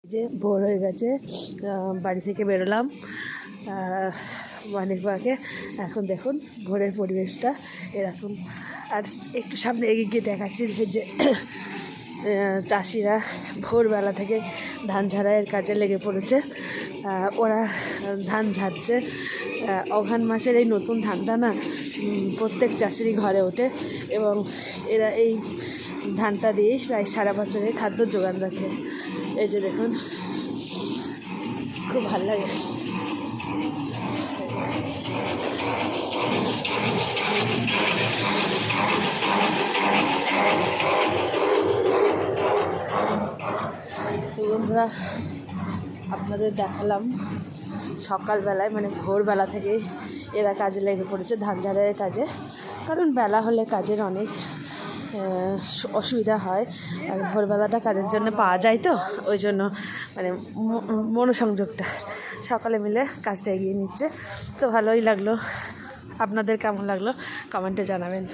যে ভোর হয়ে গেছে, বাড়ি থেকে বেরোলাম মানিকবাগে। এখন দেখুন ভোরের পরিবেশটা এরকম। আর একটু সামনে এগিয়ে গিয়ে দেখাচ্ছি যে চাষিরা ভোরবেলা থেকে ধান ঝাড়াইয়ের কাজে লেগে পড়েছে। ওরা ধান ঝাড়ছে। অঘ্রাণ মাসের এই নতুন ধানটা না প্রত্যেক চাষিরই ঘরে ওঠে এবং এরা এই ধানটা দিয়েই প্রায় সারা বছরের খাদ্য জোগান রাখে। এই যে দেখুন, খুব ভালো লাগে। বন্ধুরা, আপনাদের দেখালাম সকালবেলায় মানে ভোরবেলা থেকেই এরা কাজে লেগে পড়েছে ধান ঝাড়াইয়ের কাজে। কারণ বেলা হলে কাজের অনেক অসুবিধা হয়, আর ভোরবেলাটা কাজের জন্য পাওয়া যায়, তো ওই জন্য মানে মনোসংযোগটা সকালে মিলে কাজটা এগিয়ে নিচ্ছে। তো ভালোই লাগলো। আপনাদের কেমন লাগলো কমেন্টে জানাবেন।